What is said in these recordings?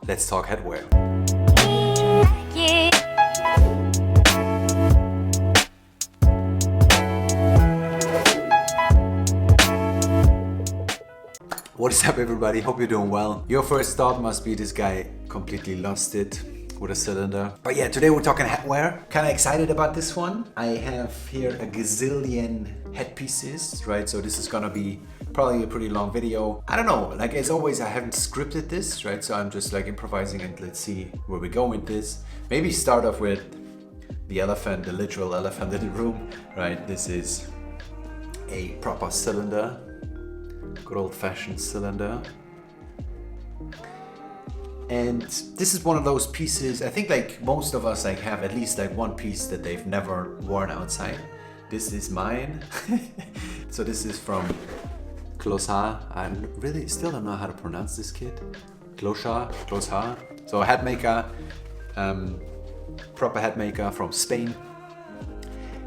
let's talk headwear. What is up, everybody? Hope you're doing well. Your first thought must be this guy completely lost it with a cylinder. But yeah, today we're talking headwear. Kind of excited about this one. I have here a gazillion headpieces, right? So this is gonna be probably a pretty long video. I don't know, like as always, I haven't scripted this, right? So I'm just like improvising and let's see where we go with this. Maybe start off with the elephant, the literal elephant in the room, right? This is a proper cylinder. Good old-fashioned cylinder. And this is one of those pieces, I think like most of us like have at least like one piece that they've never worn outside. This is mine. So this is from Closar. I really still don't know how to pronounce this kid. Closar. So a hat maker, proper hat maker from Spain.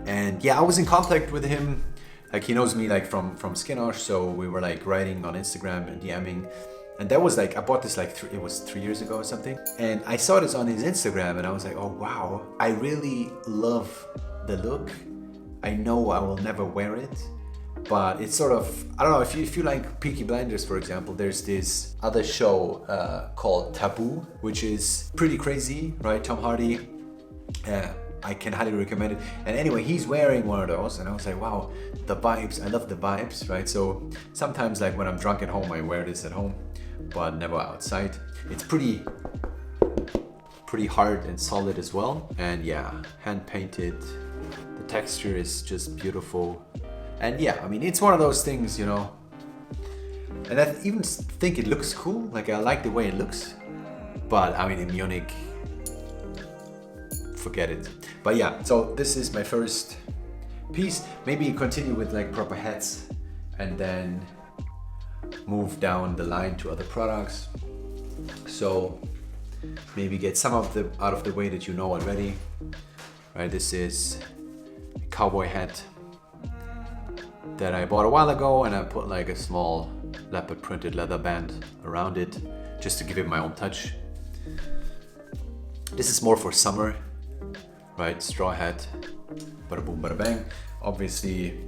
And yeah, I was in contact with him. Like he knows me like from Skinosh, so we were like writing on Instagram and DMing, and that was like I bought this like it was 3 years ago or something, and I saw this on his Instagram and I was like, oh wow, I really love the look. I know I will never wear it, but it's sort of, I don't know, if you like Peaky Blinders, for example, there's this other show called Taboo, which is pretty crazy, right? Tom Hardy. I can highly recommend it. And anyway, he's wearing one of those and I was like, wow, the vibes, I love the vibes, right? So sometimes like when I'm drunk at home, I wear this at home, but never outside. It's pretty hard and solid as well. And yeah, hand painted. The texture is just beautiful. And yeah, I mean, it's one of those things, you know, and I even think it looks cool. Like I like the way it looks, but I mean, in Munich, forget it. But yeah, so this is my first piece. Maybe continue with like proper hats and then move down the line to other products. So maybe get some of them out of the way that you know already. Right, this is a cowboy hat that I bought a while ago, and I put like a small leopard printed leather band around it just to give it my own touch. This is more for summer. Right, straw hat, bada boom, bada bang. Obviously,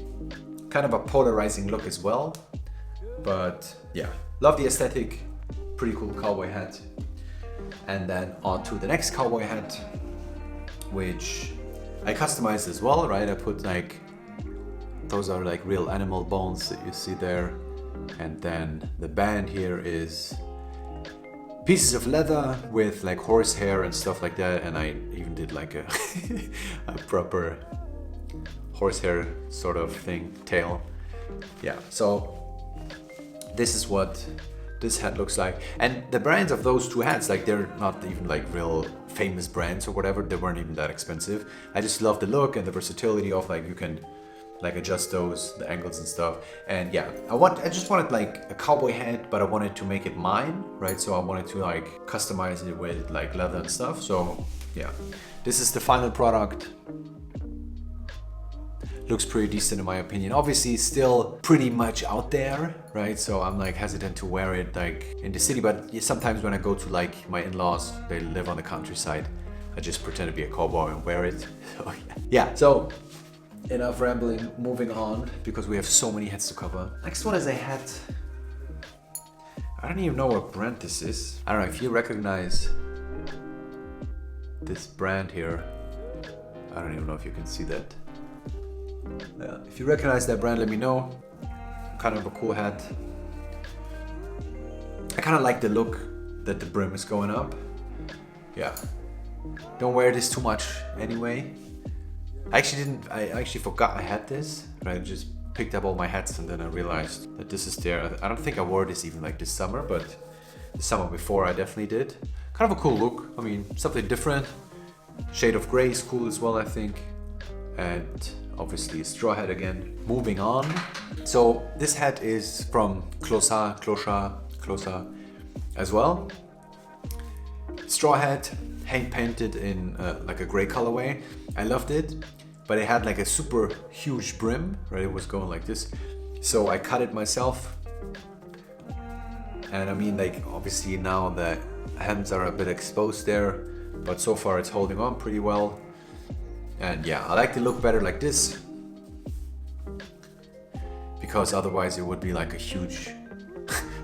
kind of a polarizing look as well, but yeah, love the aesthetic. Pretty cool cowboy hat. And then on to the next cowboy hat, which I customized as well, right? I put like, those are like real animal bones that you see there. And then the band here is pieces of leather with like horsehair and stuff like that, and I even did like a, a proper horsehair sort of thing, tail. Yeah, so this is what this hat looks like. And the brands of those two hats, like they're not even like real famous brands or whatever, they weren't even that expensive. I just love the look and the versatility of like you can like adjust those, the angles and stuff. And yeah, I just wanted like a cowboy hat, but I wanted to make it mine, right? So I wanted to like customize it with like leather and stuff. So yeah, this is the final product. Looks pretty decent in my opinion. Obviously still pretty much out there, right? So I'm like hesitant to wear it like in the city, but sometimes when I go to like my in-laws, they live on the countryside, I just pretend to be a cowboy and wear it. So yeah, so enough rambling, moving on, because we have so many hats to cover. Next one is a hat. I don't even know what brand this is. I don't know if you recognize this brand here. I don't even know if you can see that. Yeah, if you recognize that brand, let me know. Kind of a cool hat. I kind of like the look that the brim is going up. Yeah. Don't wear this too much anyway. I actually forgot I had this, but I just picked up all my hats and then I realized that this is there. I don't think I wore this even like this summer, but the summer before I definitely did. Kind of a cool look. I mean, something different. Shade of gray is cool as well, I think. And obviously a straw hat again. Moving on. So this hat is from Closar as well. Straw hat, hand painted in like a gray colorway. I loved it, but it had like a super huge brim, right? It was going like this. So I cut it myself And I mean, like, obviously now the hems are a bit exposed there, but so far it's holding on pretty well. And yeah, I like the look better like this, because otherwise it would be like a huge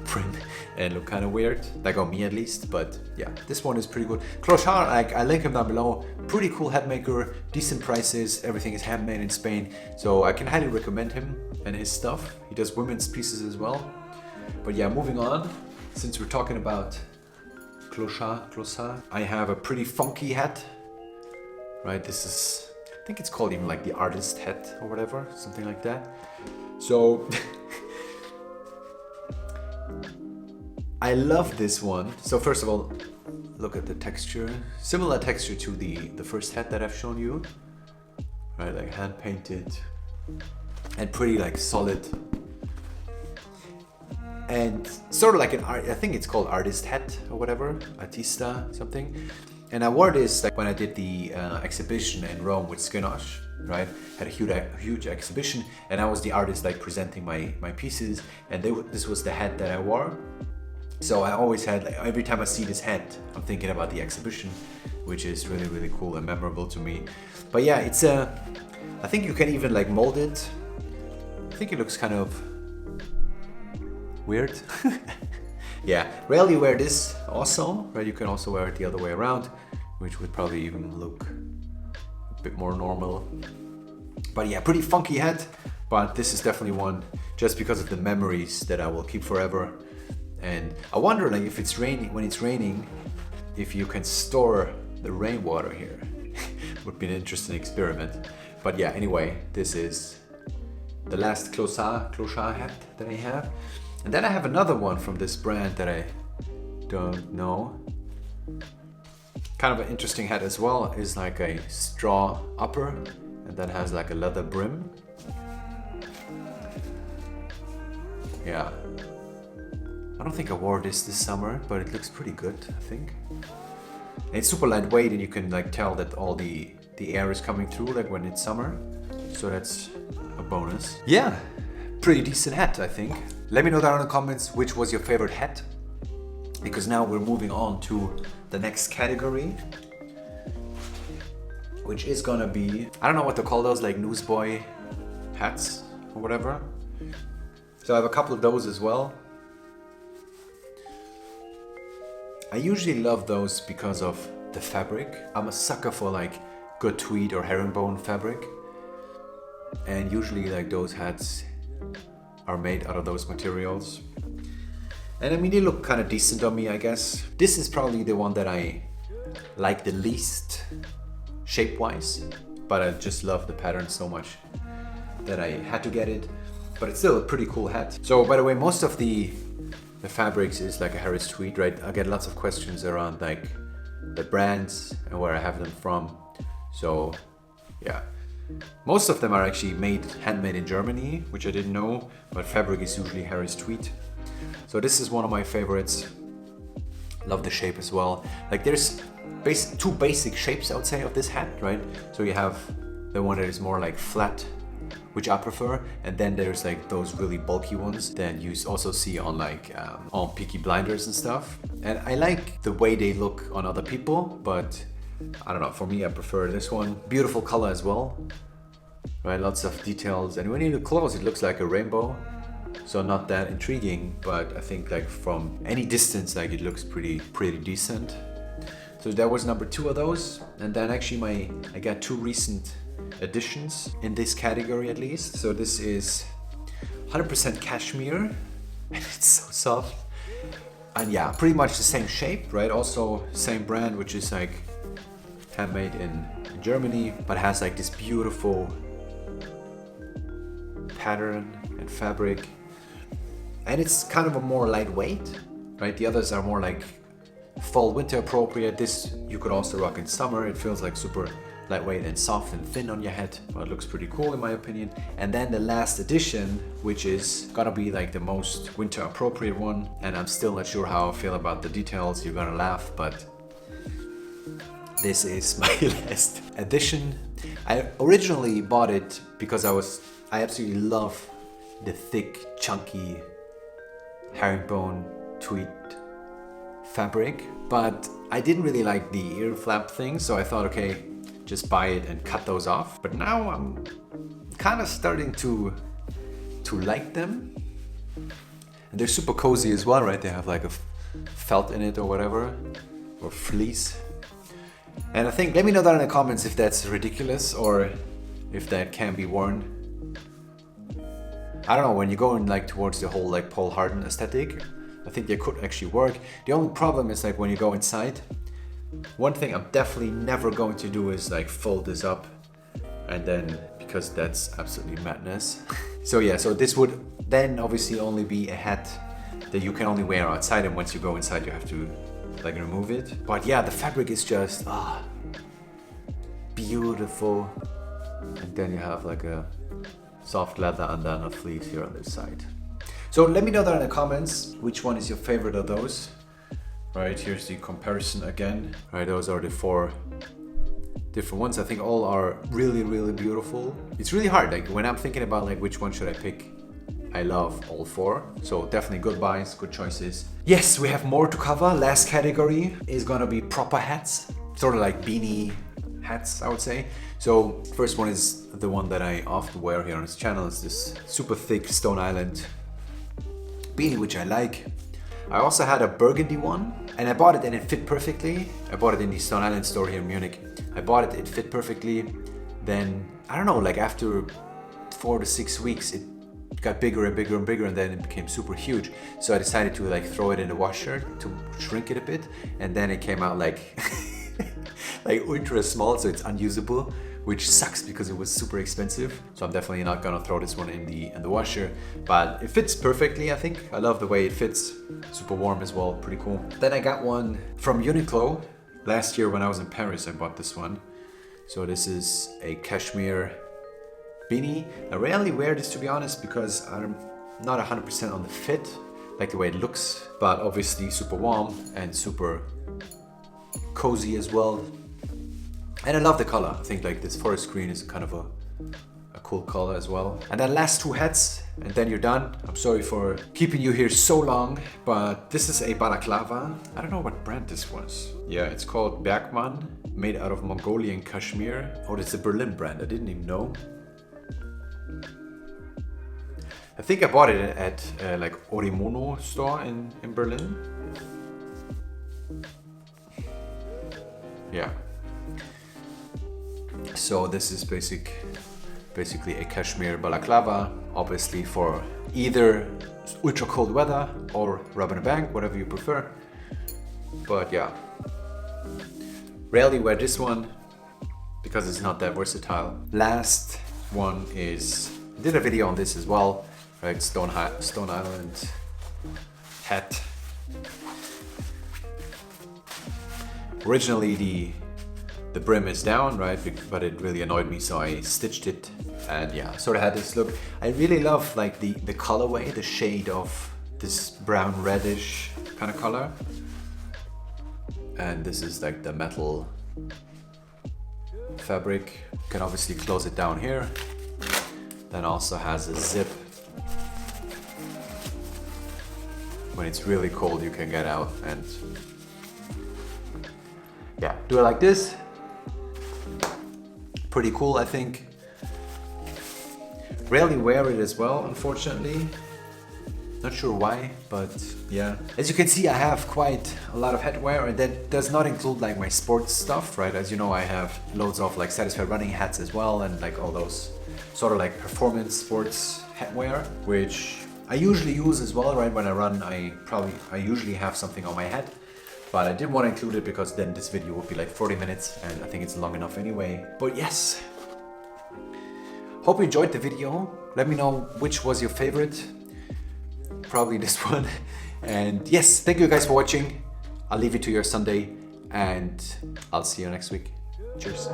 print and look kind of weird, like on me at least. But yeah, this one is pretty good. Clochard, like, I link him down below. Pretty cool hat maker, decent prices, everything is handmade in Spain, so I can highly recommend him and his stuff. He does women's pieces as well. But yeah, moving on, since we're talking about Clochard, I have a pretty funky hat, right? This is, I think it's called even like the artist hat or whatever, something like that. So I love this one. So first of all, look at the texture. Similar texture to the first hat that I've shown you, right? Like hand painted and pretty like solid. And sort of like an art, I think it's called artist hat or whatever, artista something. And I wore this like when I did the exhibition in Rome with Skinosh, right? Had a huge exhibition, and I was the artist like presenting my pieces, and this was the hat that I wore. So I always had, like, every time I see this hat, I'm thinking about the exhibition, which is really, really cool and memorable to me. But yeah, it's I think you can even like mold it. I think it looks kind of weird. Yeah, rarely wear this also, right? You can also wear it the other way around, which would probably even look a bit more normal. But yeah, pretty funky hat, but this is definitely one just because of the memories that I will keep forever. And I wonder, like, if it's raining, when it's raining, if you can store the rainwater here. Would be an interesting experiment. But yeah, anyway, this is the last Clochard hat that I have. And then I have another one from this brand that I don't know. Kind of an interesting hat as well. Is like a straw upper and then has like a leather brim. Yeah. I don't think I wore this summer, but it looks pretty good, I think. And it's super lightweight, and you can like tell that all the air is coming through like when it's summer. So that's a bonus. Yeah, pretty decent hat, I think. Let me know down in the comments which was your favorite hat, because now we're moving on to the next category, which is gonna be, I don't know what to call those, like Newsboy hats or whatever. So I have a couple of those as well. I usually love those because of the fabric. I'm a sucker for like good tweed or herringbone fabric, and usually like those hats are made out of those materials. And I mean, they look kind of decent on me, I guess. This is probably the one that I like the least shape-wise, but I just love the pattern so much that I had to get it. But it's still a pretty cool hat. So by the way, most of the fabrics is like a Harris tweed, right? I get lots of questions around like the brands and where I have them from. So yeah. Most of them are actually handmade in Germany, which I didn't know, but fabric is usually Harris tweed. So this is one of my favorites. Love the shape as well. Like there's two basic shapes, I would say, of this hat, right? So you have the one that is more like flat, which I prefer, and then there's like those really bulky ones that you also see on like on Peaky Blinders and stuff. And I like the way they look on other people, but I don't know, for me I prefer this one. Beautiful color as well, right? Lots of details, and when you look close it looks like a rainbow, so not that intriguing, but I think like from any distance like it looks pretty decent. So that was number 2 of those. And then actually I got 2 recent additions in this category at least. So this is 100% cashmere, and it's so soft, and yeah, pretty much the same shape, right? Also same brand, which is like handmade in Germany, but has like this beautiful pattern and fabric, and it's kind of a more lightweight, right? The others are more like fall winter appropriate. This you could also rock in summer. It feels like super lightweight and soft and thin on your head, but it looks pretty cool in my opinion. And then the last edition, which is gonna be like the most winter appropriate one, and I'm still not sure how I feel about the details. You're gonna laugh, but this is my last edition. I originally bought it because I absolutely love the thick, chunky herringbone tweed fabric, but I didn't really like the ear flap thing, so I thought, okay, just buy it and cut those off. But now I'm kind of starting to like them. And they're super cozy as well, right? They have like a felt in it or whatever, or fleece. And I think, let me know down in the comments if that's ridiculous or if that can be worn. I don't know, when you go in like towards the whole like Paul Harden aesthetic, I think they could actually work. The only problem is like when you go inside, one thing I'm definitely never going to do is like fold this up and then, because that's absolutely madness. So yeah, so this would then obviously only be a hat that you can only wear outside, and once you go inside you have to like remove it. But yeah, the fabric is just beautiful. And then you have like a soft leather and then a fleece here on this side. So let me know down in the comments which one is your favorite of those. Right, here's the comparison again. Right, those are the 4 different ones. I think all are really, really beautiful. It's really hard, like when I'm thinking about like which one should I pick, I love all 4. So definitely good buys, good choices. Yes, we have more to cover. Last category is gonna be proper hats. Sort of like beanie hats, I would say. So first one is the one that I often wear here on this channel. It's this super thick Stone Island beanie, which I like. I also had a burgundy one and I bought it and it fit perfectly. I bought it in the Stone Island store here in Munich. I bought it, it fit perfectly. Then, I don't know, like after 4 to 6 weeks, it got bigger and bigger and bigger, and then it became super huge. So I decided to like throw it in the washer to shrink it a bit. And then it came out like, like ultra small, so it's unusable, which sucks because it was super expensive. So I'm definitely not gonna throw this one in the washer, but it fits perfectly, I think. I love the way it fits. Super warm as well, pretty cool. Then I got one from Uniqlo. Last year when I was in Paris, I bought this one. So this is a cashmere beanie. I rarely wear this, to be honest, because I'm not 100% on the fit, like the way it looks, but obviously super warm and super cozy as well. And I love the color. I think like this forest green is kind of a cool color as well. And then last 2 hats, and then you're done. I'm sorry for keeping you here so long, but this is a balaclava. I don't know what brand this was. Yeah, it's called Bergmann, made out of Mongolian cashmere. Oh, it's a Berlin brand, I didn't even know. I think I bought it at like Orimono store in Berlin. Yeah. So this is basically a cashmere balaclava, obviously for either ultra cold weather or rub in a bang, whatever you prefer. But yeah, rarely wear this one because it's not that versatile. Last one is, I did a video on this as well, right? Stone Island hat. Originally the brim is down, right? But it really annoyed me, so I stitched it, and yeah, sort of had this look. I really love like the colorway, the shade of this brown reddish kind of color. And this is like the metal fabric. You can obviously close it down here. Then also has a zip. When it's really cold, you can get out and yeah, do it like this. Pretty cool, I think. Rarely wear it as well, unfortunately. Not sure why, but yeah. As you can see, I have quite a lot of headwear, and that does not include like my sports stuff, right? As you know, I have loads of like Satisfied running hats as well, and like all those sort of like performance sports headwear, which I usually use as well, right? When I run, I usually have something on my head. But I didn't want to include it because then this video would be like 40 minutes and I think it's long enough anyway. But yes, hope you enjoyed the video. Let me know which was your favorite. Probably this one. And yes, thank you guys for watching. I'll leave it to your Sunday and I'll see you next week. Cheers.